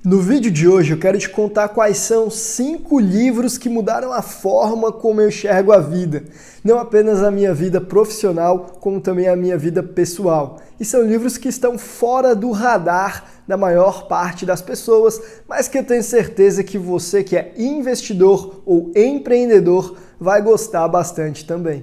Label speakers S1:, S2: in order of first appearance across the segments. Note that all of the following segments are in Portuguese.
S1: No vídeo de hoje eu quero te contar quais são 5 livros que mudaram a forma como eu enxergo a vida. Não apenas a minha vida profissional, como também a minha vida pessoal. E são livros que estão fora do radar da maior parte das pessoas, mas que eu tenho certeza que você que é investidor ou empreendedor vai gostar bastante também.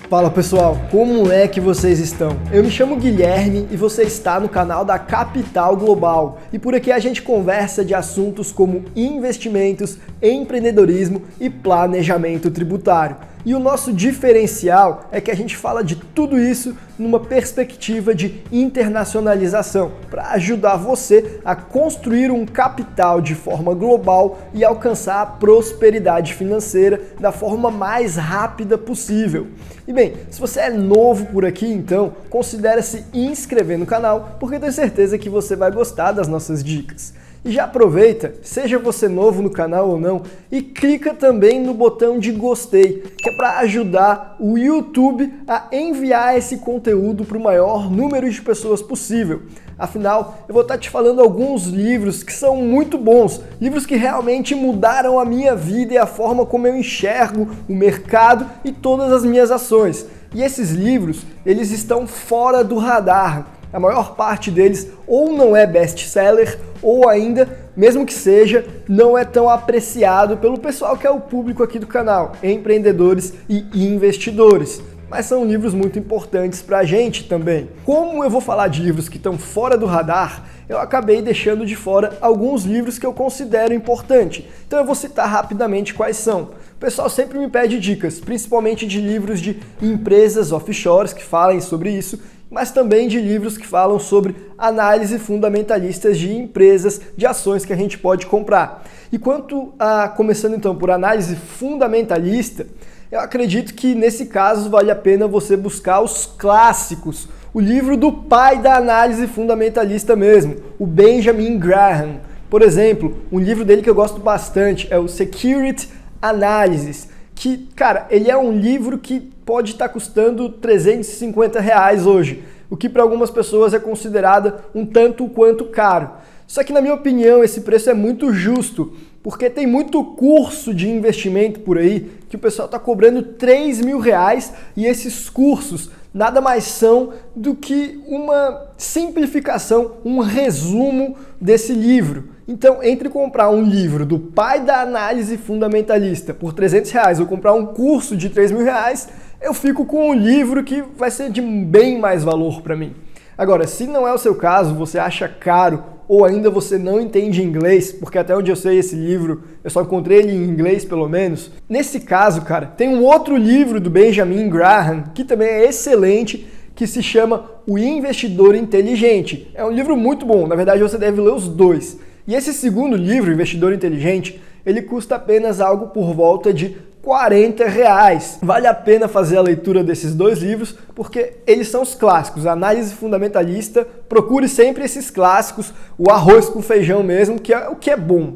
S1: Fala pessoal, como é que vocês estão? Eu me chamo Guilherme e você está no canal da Capital Global. E por aqui a gente conversa de assuntos como investimentos, empreendedorismo e planejamento tributário. E o nosso diferencial é que a gente fala de tudo isso numa perspectiva de internacionalização, para ajudar você a construir um capital de forma global e alcançar a prosperidade financeira da forma mais rápida possível. E bem, se você é novo por aqui, então considere se inscrever no canal, porque eu tenho certeza que você vai gostar das nossas dicas. E já aproveita, seja você novo no canal ou não, e clica também no botão de gostei, que é para ajudar o YouTube a enviar esse conteúdo para o maior número de pessoas possível. Afinal, eu vou estar te falando alguns livros que são muito bons, livros que realmente mudaram a minha vida e a forma como eu enxergo o mercado e todas as minhas ações. E esses livros, eles estão fora do radar. A maior parte deles ou não é best-seller ou ainda, mesmo que seja, não é tão apreciado pelo pessoal que é o público aqui do canal, empreendedores e investidores. Mas são livros muito importantes para a gente também. Como eu vou falar de livros que estão fora do radar, eu acabei deixando de fora alguns livros que eu considero importantes. Então eu vou citar rapidamente quais são. O pessoal sempre me pede dicas, principalmente de livros de empresas offshores que falem sobre isso, mas também de livros que falam sobre análise fundamentalistas de empresas, de ações que a gente pode comprar. E quanto a, começando então por análise fundamentalista, eu acredito que nesse caso vale a pena você buscar os clássicos, o livro do pai da análise fundamentalista mesmo, o Benjamin Graham. Por exemplo, um livro dele que eu gosto bastante é o Security Analysis, que, cara, ele é um livro que pode estar custando R$350 hoje, o que para algumas pessoas é considerado um tanto quanto caro. Só que na minha opinião esse preço é muito justo, porque tem muito curso de investimento por aí que o pessoal está cobrando R$3.000 e esses cursos nada mais são do que uma simplificação, um resumo desse livro. Então, entre comprar um livro do pai da análise fundamentalista por R$300 ou comprar um curso de R$3.000, eu fico com um livro que vai ser de bem mais valor para mim. Agora, se não é o seu caso, você acha caro ou ainda você não entende inglês, porque até onde eu sei esse livro, eu só encontrei ele em inglês pelo menos. Nesse caso, cara, tem um outro livro do Benjamin Graham, que também é excelente, que se chama O Investidor Inteligente. É um livro muito bom, na verdade você deve ler os dois. E esse segundo livro, Investidor Inteligente, ele custa apenas algo por volta de R$40. Vale a pena fazer a leitura desses dois livros porque eles são os clássicos. A análise fundamentalista, procure sempre esses clássicos, o arroz com feijão mesmo, que é o que é bom.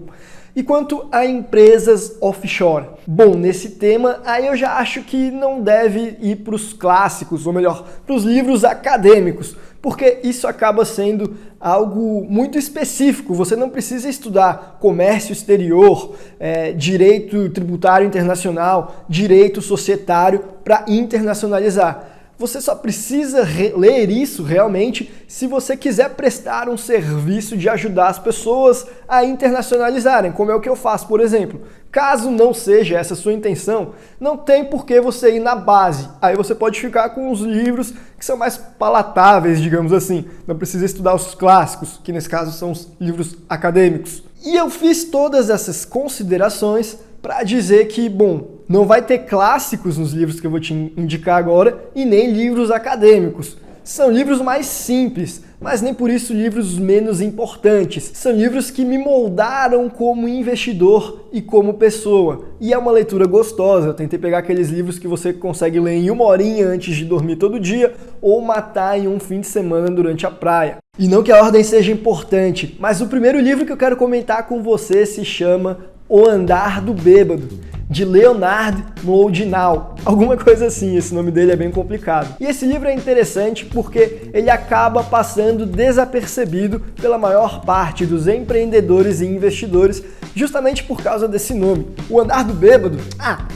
S1: E quanto a empresas offshore? Bom, nesse tema aí eu já acho que não deve ir para os clássicos, ou melhor, para os livros acadêmicos, porque isso acaba sendo algo muito específico. Você não precisa estudar comércio exterior, direito tributário internacional, direito societário para internacionalizar. Você só precisa ler isso realmente se você quiser prestar um serviço de ajudar as pessoas a internacionalizarem, como é o que eu faço, por exemplo. Caso não seja essa a sua intenção, não tem por que você ir na base. Aí você pode ficar com os livros que são mais palatáveis, digamos assim. Não precisa estudar os clássicos, que nesse caso são os livros acadêmicos. E eu fiz todas essas considerações para dizer que, bom, não vai ter clássicos nos livros que eu vou te indicar agora e nem livros acadêmicos. São livros mais simples, mas nem por isso livros menos importantes. São livros que me moldaram como investidor e como pessoa. E é uma leitura gostosa. Eu tentei pegar aqueles livros que você consegue ler em 1 horinha antes de dormir todo dia ou matar em um fim de semana durante a praia. E não que a ordem seja importante, mas o primeiro livro que eu quero comentar com você se chama O Andar do Bêbado, de Leonard Mlodinow, alguma coisa assim, esse nome dele é bem complicado. E esse livro é interessante porque ele acaba passando desapercebido pela maior parte dos empreendedores e investidores, justamente por causa desse nome. O Andar do Bêbado,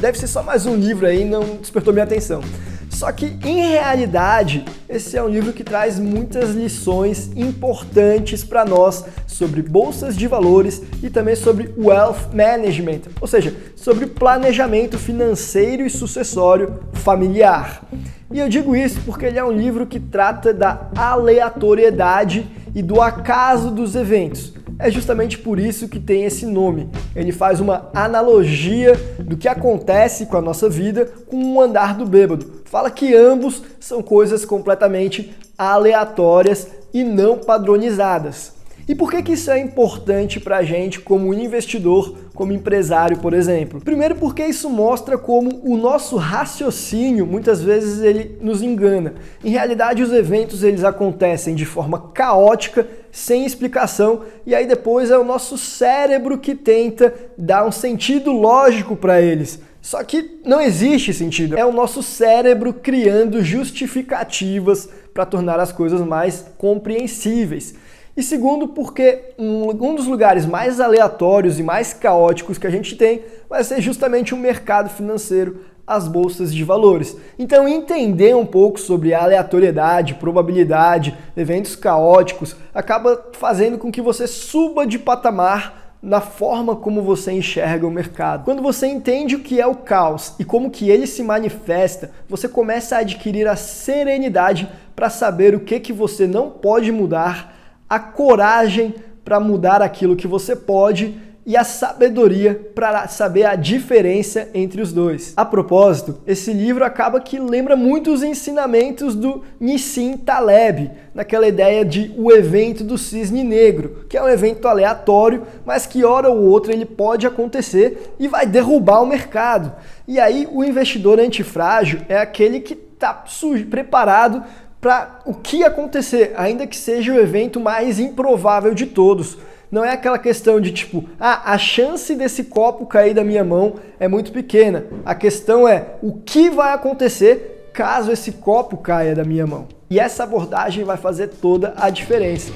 S1: deve ser só mais um livro aí, não despertou minha atenção. Só que, em realidade, esse é um livro que traz muitas lições importantes para nós sobre bolsas de valores e também sobre wealth management, ou seja, sobre planejamento financeiro e sucessório familiar. E eu digo isso porque ele é um livro que trata da aleatoriedade e do acaso dos eventos. É justamente por isso que tem esse nome. Ele faz uma analogia do que acontece com a nossa vida com o andar do bêbado. Fala que ambos são coisas completamente aleatórias e não padronizadas. E por que isso é importante para a gente como investidor, como empresário, por exemplo? Primeiro porque isso mostra como o nosso raciocínio, muitas vezes, ele nos engana. Em realidade, os eventos eles acontecem de forma caótica, sem explicação, e aí depois é o nosso cérebro que tenta dar um sentido lógico para eles. Só que não existe sentido. É o nosso cérebro criando justificativas para tornar as coisas mais compreensíveis. E segundo, porque um dos lugares mais aleatórios e mais caóticos que a gente tem vai ser justamente o mercado financeiro, as bolsas de valores. Então, entender um pouco sobre aleatoriedade, probabilidade, eventos caóticos, acaba fazendo com que você suba de patamar na forma como você enxerga o mercado. Quando você entende o que é o caos e como que ele se manifesta, você começa a adquirir a serenidade para saber o que você não pode mudar, a coragem para mudar aquilo que você pode e a sabedoria para saber a diferença entre os dois. A propósito, esse livro acaba que lembra muito os ensinamentos do Nassim Taleb, naquela ideia de o evento do cisne negro, que é um evento aleatório, mas que hora ou outra ele pode acontecer e vai derrubar o mercado. E aí o investidor antifrágil é aquele que está preparado para o que acontecer, ainda que seja o evento mais improvável de todos. Não é aquela questão de tipo, a chance desse copo cair da minha mão é muito pequena. A questão é o que vai acontecer caso esse copo caia da minha mão. E essa abordagem vai fazer toda a diferença.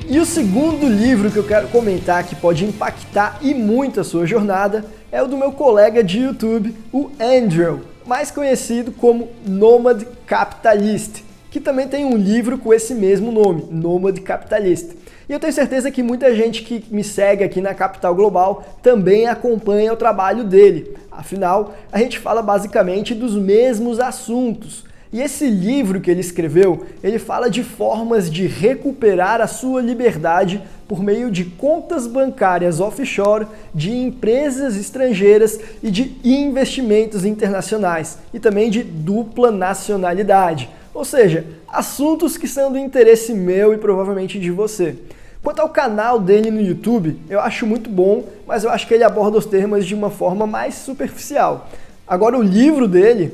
S1: E o segundo livro que eu quero comentar que pode impactar e muito a sua jornada é o do meu colega de YouTube, o Andrew, mais conhecido como Nômade Capitalist, que também tem um livro com esse mesmo nome, Nômade Capitalist. E eu tenho certeza que muita gente que me segue aqui na Capital Global também acompanha o trabalho dele. Afinal, a gente fala basicamente dos mesmos assuntos. E esse livro que ele escreveu, ele fala de formas de recuperar a sua liberdade por meio de contas bancárias offshore, de empresas estrangeiras e de investimentos internacionais, e também de dupla nacionalidade. Ou seja, assuntos que são do interesse meu e provavelmente de você. Quanto ao canal dele no YouTube, eu acho muito bom, mas eu acho que ele aborda os temas de uma forma mais superficial. Agora o livro dele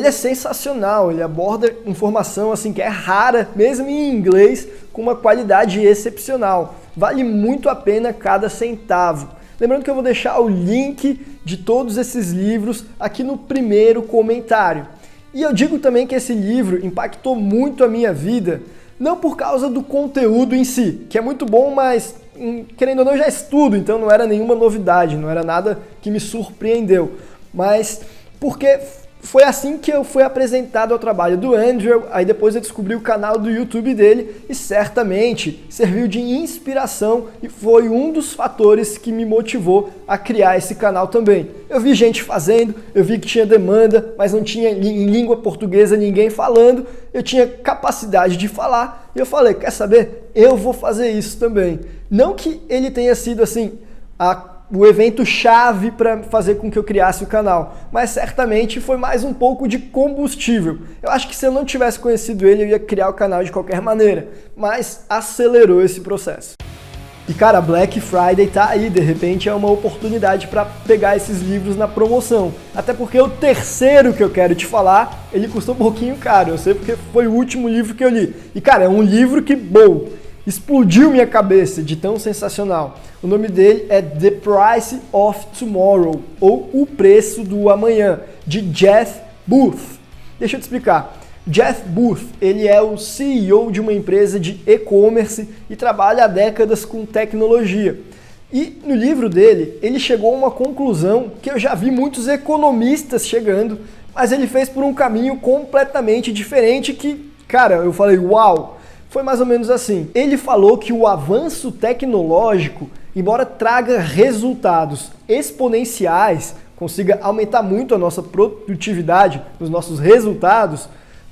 S1: é sensacional, ele aborda informação assim que é rara, mesmo em inglês, com uma qualidade excepcional. Vale muito a pena cada centavo. Lembrando que eu vou deixar o link de todos esses livros aqui no primeiro comentário. E eu digo também que esse livro impactou muito a minha vida, não por causa do conteúdo em si, que é muito bom, mas querendo ou não eu já estudo, então não era nenhuma novidade, não era nada que me surpreendeu. Mas porque foi assim que eu fui apresentado ao trabalho do Andrew, aí depois eu descobri o canal do YouTube dele e certamente serviu de inspiração e foi um dos fatores que me motivou a criar esse canal também. Eu vi gente fazendo, eu vi que tinha demanda, mas não tinha em língua portuguesa ninguém falando, eu tinha capacidade de falar e eu falei, quer saber? Eu vou fazer isso também. Não que ele tenha sido assim, o evento chave para fazer com que eu criasse o canal, mas certamente foi mais um pouco de combustível. Eu acho que se eu não tivesse conhecido ele, eu ia criar o canal de qualquer maneira, mas acelerou esse processo. E cara, Black Friday tá aí, de repente é uma oportunidade para pegar esses livros na promoção. Até porque o terceiro que eu quero te falar, ele custou um pouquinho caro, eu sei porque foi o último livro que eu li. E cara, é um livro que, explodiu minha cabeça de tão sensacional. O nome dele é The Price of Tomorrow, ou O Preço do Amanhã, de Jeff Booth. Deixa eu te explicar. Jeff Booth, ele é o CEO de uma empresa de e-commerce e trabalha há décadas com tecnologia. E no livro dele, ele chegou a uma conclusão que eu já vi muitos economistas chegando, mas ele fez por um caminho completamente diferente que, cara, eu falei, uau! Foi mais ou menos assim. Ele falou que o avanço tecnológico, embora traga resultados exponenciais, consiga aumentar muito a nossa produtividade, os nossos resultados,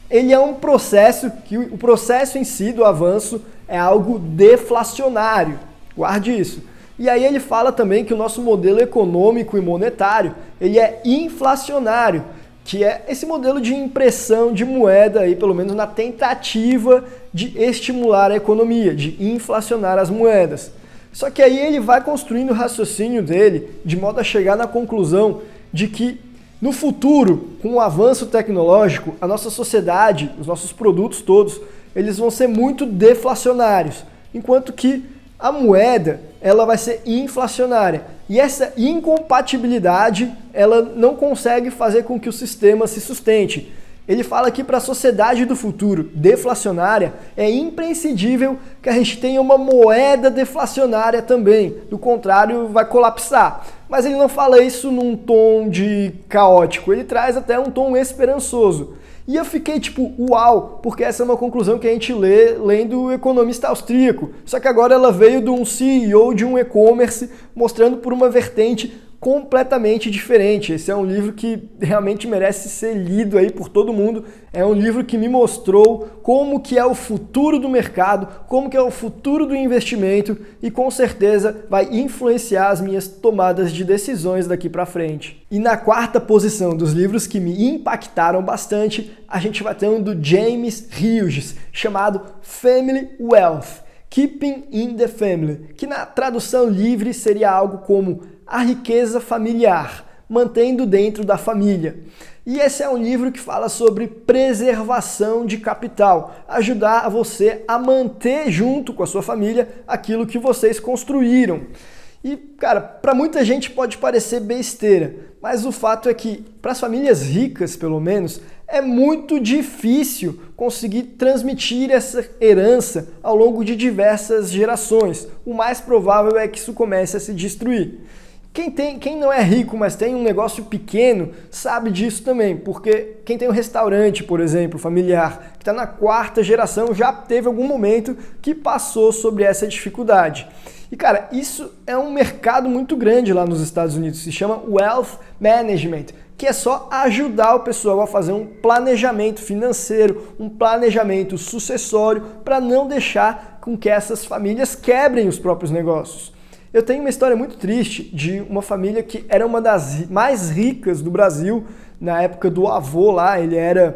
S1: ele é um processo que o processo em si do avanço é algo deflacionário. Guarde isso. E aí ele fala também que o nosso modelo econômico e monetário, ele é inflacionário, que é esse modelo de impressão de moeda aí, pelo menos na tentativa de estimular a economia, de inflacionar as moedas. Só que aí ele vai construindo o raciocínio dele de modo a chegar na conclusão de que no futuro, com o avanço tecnológico, a nossa sociedade, os nossos produtos todos, eles vão ser muito deflacionários, enquanto que a moeda, ela vai ser inflacionária. E essa incompatibilidade, ela não consegue fazer com que o sistema se sustente. Ele fala que para a sociedade do futuro deflacionária, é imprescindível que a gente tenha uma moeda deflacionária também. Do contrário, vai colapsar. Mas ele não fala isso num tom de caótico, ele traz até um tom esperançoso. E eu fiquei tipo, uau, porque essa é uma conclusão que a gente lê lendo o Economista Austríaco. Só que agora ela veio de um CEO de um e-commerce mostrando por uma vertente completamente diferente. Esse é um livro que realmente merece ser lido aí por todo mundo. É um livro que me mostrou como que é o futuro do mercado, como que é o futuro do investimento e com certeza vai influenciar as minhas tomadas de decisões daqui para frente. E na quarta posição dos livros que me impactaram bastante, a gente vai ter um do James Hughes, chamado Family Wealth, Keeping in the Family, que na tradução livre seria algo como A Riqueza Familiar, Mantendo Dentro da Família. E esse é um livro que fala sobre preservação de capital, ajudar a você a manter junto com a sua família aquilo que vocês construíram. E, cara, para muita gente pode parecer besteira, mas o fato é que, para as famílias ricas, pelo menos, é muito difícil conseguir transmitir essa herança ao longo de diversas gerações. O mais provável é que isso comece a se destruir. Quem não é rico, mas tem um negócio pequeno, sabe disso também, porque quem tem um restaurante, por exemplo, familiar, que está na quarta geração, já teve algum momento que passou sobre essa dificuldade. E, cara, isso é um mercado muito grande lá nos Estados Unidos, se chama Wealth Management, que é só ajudar o pessoal a fazer um planejamento financeiro, um planejamento sucessório, para não deixar com que essas famílias quebrem os próprios negócios. Eu tenho uma história muito triste de uma família que era uma das mais ricas do Brasil, na época do avô lá, ele era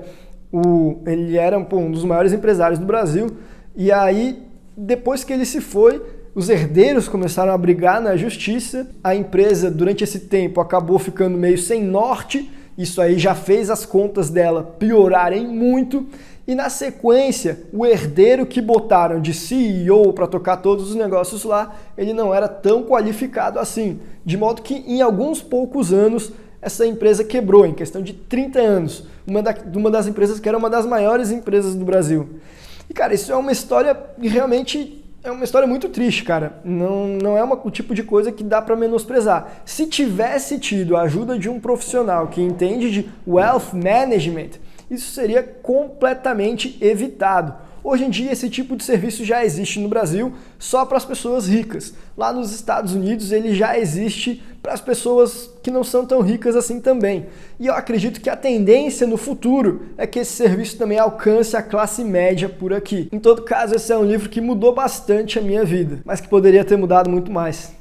S1: um dos maiores empresários do Brasil, e aí, depois que ele se foi, os herdeiros começaram a brigar na justiça, a empresa durante esse tempo acabou ficando meio sem norte, isso aí já fez as contas dela piorarem muito, e na sequência, o herdeiro que botaram de CEO para tocar todos os negócios lá, ele não era tão qualificado assim, de modo que em alguns poucos anos essa empresa quebrou, em questão de 30 anos, uma das empresas que era uma das maiores empresas do Brasil. E cara, isso é uma história realmente... É uma história muito triste, cara. Não é o tipo de coisa que dá para menosprezar. Se tivesse tido a ajuda de um profissional que entende de wealth management, isso seria completamente evitado. Hoje em dia esse tipo de serviço já existe no Brasil só para as pessoas ricas. Lá nos Estados Unidos ele já existe para as pessoas que não são tão ricas assim também. E eu acredito que a tendência no futuro é que esse serviço também alcance a classe média por aqui. Em todo caso, esse é um livro que mudou bastante a minha vida, mas que poderia ter mudado muito mais.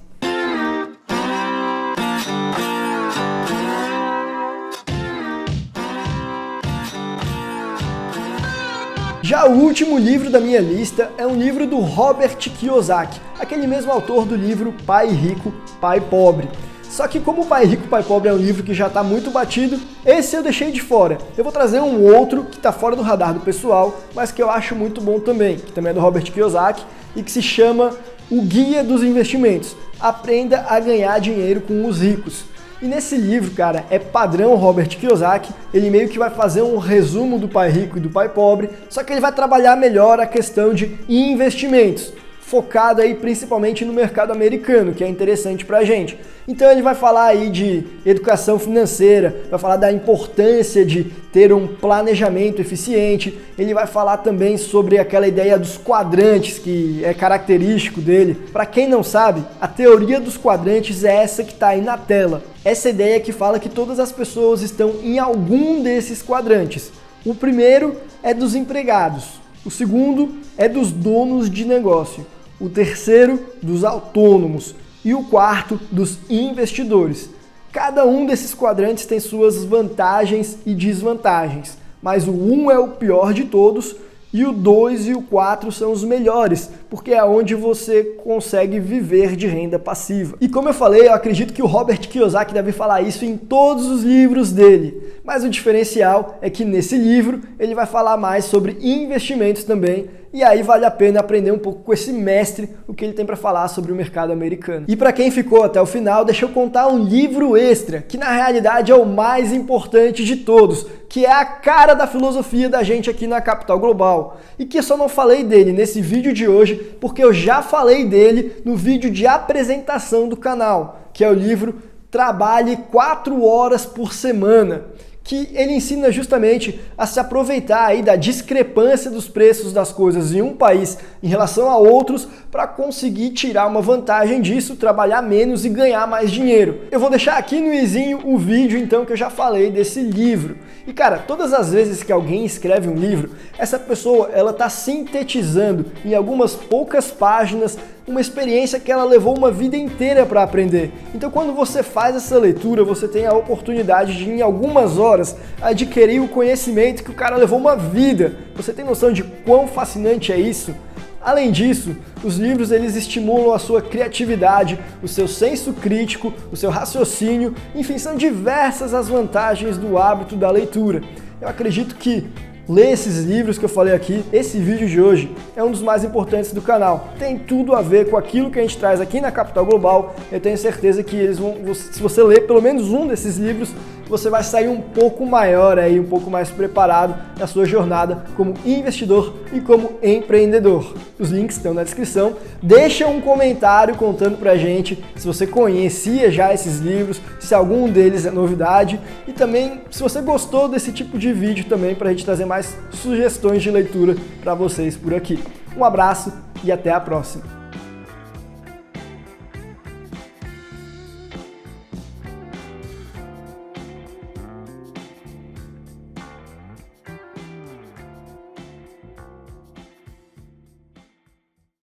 S1: Já o último livro da minha lista é um livro do Robert Kiyosaki, aquele mesmo autor do livro Pai Rico, Pai Pobre. Só que como o Pai Rico, Pai Pobre é um livro que já está muito batido, esse eu deixei de fora. Eu vou trazer um outro que está fora do radar do pessoal, mas que eu acho muito bom também, que também é do Robert Kiyosaki e que se chama O Guia dos Investimentos. Aprenda a ganhar dinheiro com os ricos. E nesse livro, cara, é padrão Robert Kiyosaki, ele meio que vai fazer um resumo do Pai Rico e do Pai Pobre, só que ele vai trabalhar melhor a questão de investimentos, focado aí principalmente no mercado americano, que é interessante pra gente. Então ele vai falar aí de educação financeira, vai falar da importância de ter um planejamento eficiente, ele vai falar também sobre aquela ideia dos quadrantes, que é característico dele. Para quem não sabe, a teoria dos quadrantes é essa que está aí na tela. Essa ideia que fala que todas as pessoas estão em algum desses quadrantes. O primeiro é dos empregados, o segundo é dos donos de negócio, o terceiro dos autônomos e o quarto dos investidores. Cada um desses quadrantes tem suas vantagens e desvantagens, mas o 1 é o pior de todos e o 2 e o 4 são os melhores, porque é onde você consegue viver de renda passiva. E como eu falei, eu acredito que o Robert Kiyosaki deve falar isso em todos os livros dele, mas o diferencial é que nesse livro ele vai falar mais sobre investimentos também, e aí vale a pena aprender um pouco com esse mestre o que ele tem para falar sobre o mercado americano. E para quem ficou até o final, deixa eu contar um livro extra, que na realidade é o mais importante de todos, que é a cara da filosofia da gente aqui na Capital Global. E que eu só não falei dele nesse vídeo de hoje, porque eu já falei dele no vídeo de apresentação do canal, que é o livro Trabalhe 4 horas por semana, que ele ensina justamente a se aproveitar aí da discrepância dos preços das coisas em um país em relação a outros para conseguir tirar uma vantagem disso, trabalhar menos e ganhar mais dinheiro. Eu vou deixar aqui no izinho o vídeo então que eu já falei desse livro. E cara, todas as vezes que alguém escreve um livro, essa pessoa ela está sintetizando em algumas poucas páginas uma experiência que ela levou uma vida inteira para aprender. Então quando você faz essa leitura, você tem a oportunidade de em algumas horas adquirir o conhecimento que o cara levou uma vida. Você tem noção de quão fascinante é isso? Além disso, os livros eles estimulam a sua criatividade, o seu senso crítico, o seu raciocínio, enfim, são diversas as vantagens do hábito da leitura. Eu acredito que ler esses livros que eu falei aqui, esse vídeo de hoje, é um dos mais importantes do canal. Tem tudo a ver com aquilo que a gente traz aqui na Capital Global. Eu tenho certeza que eles vão, se você ler pelo menos um desses livros, você vai sair um pouco maior aí, um pouco mais preparado na sua jornada como investidor e como empreendedor. Os links estão na descrição. Deixa um comentário contando pra gente se você conhecia já esses livros, se algum deles é novidade e também se você gostou desse tipo de vídeo também pra gente trazer mais sugestões de leitura para vocês por aqui. Um abraço e até a próxima!